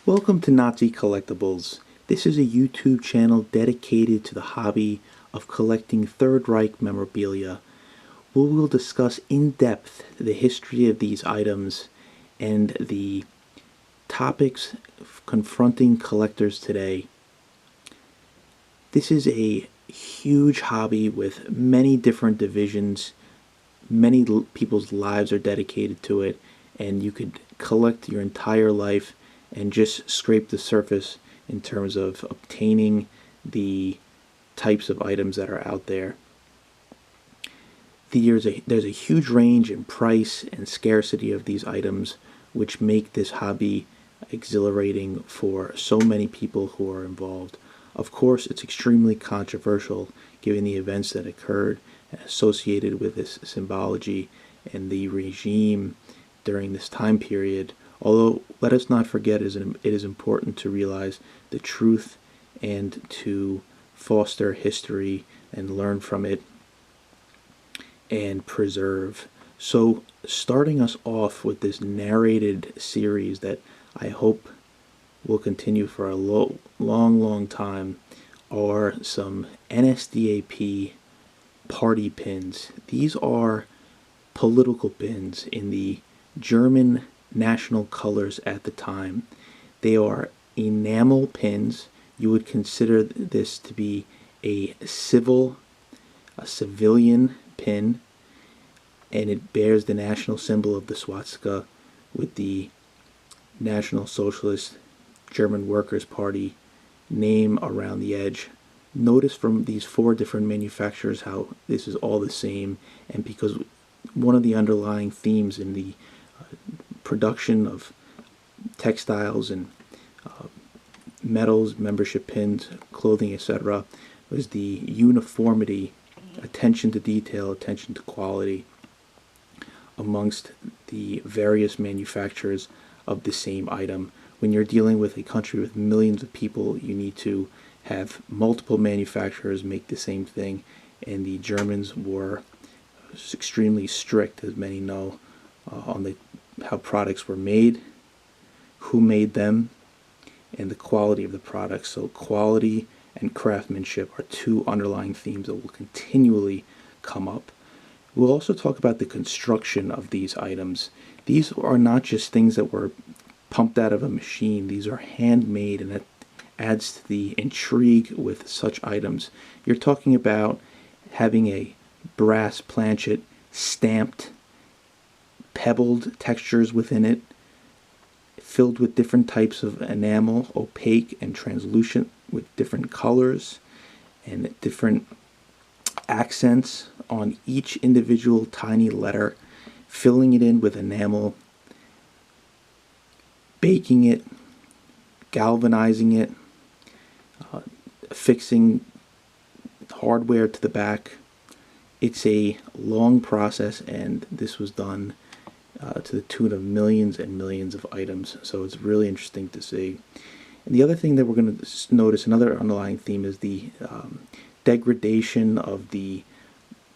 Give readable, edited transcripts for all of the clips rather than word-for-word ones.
Welcome to Nazi Collectibles. This is a YouTube channel dedicated to the hobby of collecting Third Reich memorabilia. We will discuss in depth the history of these items and the topics confronting collectors today. This is a huge hobby with many different divisions. Many people's lives are dedicated to it, and you could collect your entire life and just scrape the surface in terms of obtaining the types of items that are out there. There's a huge range in price and scarcity of these items, which make this hobby exhilarating for so many people who are involved. Of course, it's extremely controversial given the events that occurred associated with this symbology and the regime during this time period. Although, let us not forget, it is important to realize the truth and to foster history and learn from it and preserve. So, starting us off with this narrated series that I hope will continue for a long time are some NSDAP party pins. These are political pins in the German national colors at the time. They are enamel pins. You would consider this to be a civilian pin, and it bears the national symbol of the swastika with the National Socialist German Workers' Party name around the edge. Notice from these four different manufacturers how this is all the same, and because one of the underlying themes in the production of textiles and metals, membership pins, clothing, etc., was the uniformity, attention to detail, attention to quality amongst the various manufacturers of the same item. When you're dealing with a country with millions of people, you need to have multiple manufacturers make the same thing, and the Germans were extremely strict, as many know, on how products were made, who made them, and the quality of the products. So quality and craftsmanship are two underlying themes that will continually come up. We'll also talk about the construction of these items. These are not just things that were pumped out of a machine. These are handmade, and that adds to the intrigue with such items. You're talking about having a brass planchet stamped, pebbled textures within it, filled with different types of enamel, opaque and translucent, with different colors and different accents on each individual tiny letter, filling it in with enamel, baking it, galvanizing it, affixing hardware to the back. It's a long process, and this was done to the tune of millions and millions of items. So it's really interesting to see. And the other thing that we're going to notice, another underlying theme, is the degradation of the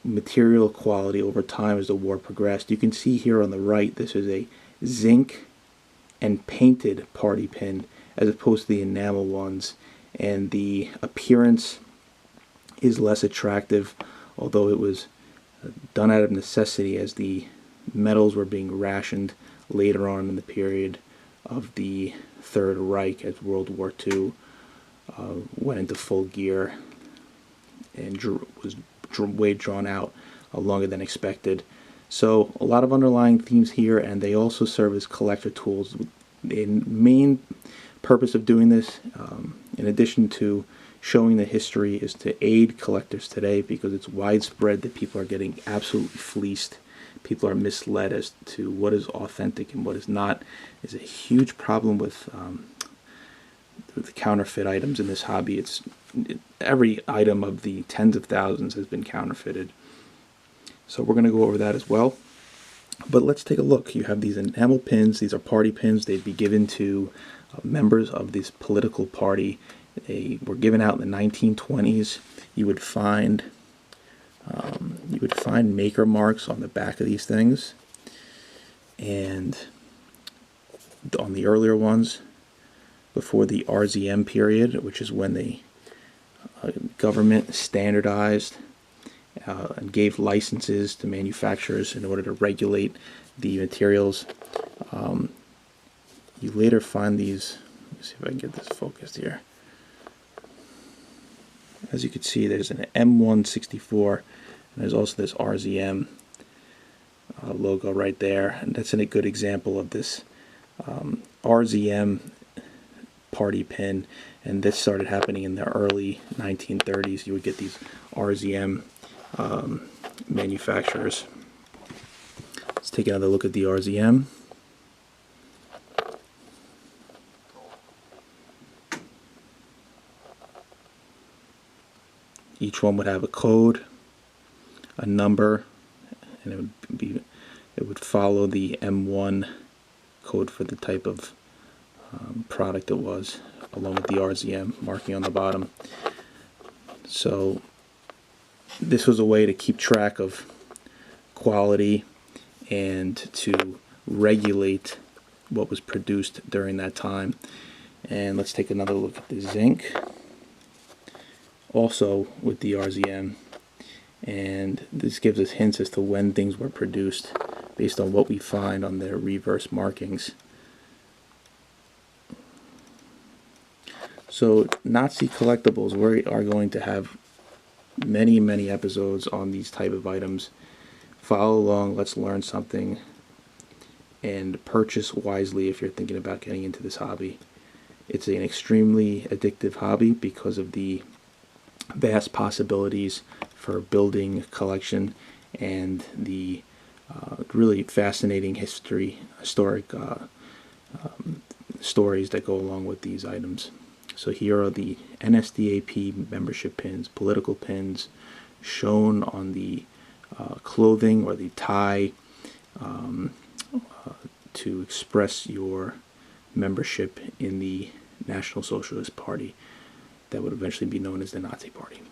material quality over time as the war progressed. You can see here on the right, this is a zinc and painted party pin as opposed to the enamel ones, and the appearance is less attractive, although it was done out of necessity as the metals were being rationed later on in the period of the Third Reich as World War II went into full gear and was way drawn out longer than expected. So a lot of underlying themes here, and they also serve as collector tools. The main purpose of doing this, in addition to showing the history, is to aid collectors today, because it's widespread that people are getting absolutely fleeced. People are misled as to what is authentic and what is not. There's a huge problem with the counterfeit items in this hobby. Every item of the tens of thousands has been counterfeited. So we're going to go over that as well. But let's take a look. You have these enamel pins. These are party pins. They'd be given to members of this political party. They were given out in the 1920s. You would find maker marks on the back of these things, and on the earlier ones, before the RZM period, which is when the government standardized and gave licenses to manufacturers in order to regulate the materials. You later find these, let me see if I can get this focused here. As you can see, there's an M164, and there's also this RZM logo right there, and that's a good example of this RZM party pin. And this started happening in the early 1930s. You would get these RZM manufacturers. Let's take another look at the RZM. Each one would have a code, a number, and it would follow the M1 code for the type of product it was, along with the RZM marking on the bottom. So this was a way to keep track of quality and to regulate what was produced during that time. And let's take another look at the zinc, also with the RZM, and this gives us hints as to when things were produced based on what we find on their reverse markings. So Nazi collectibles, we are going to have many episodes on these type of items. Follow along, let's learn something, and purchase wisely if you're thinking about getting into this hobby. It's an extremely addictive hobby because of the vast possibilities for building a collection and the really fascinating historic stories that go along with these items. So here are the NSDAP membership pins, political pins, shown on the clothing or the tie to express your membership in the National Socialist Party that would eventually be known as the Nazi Party.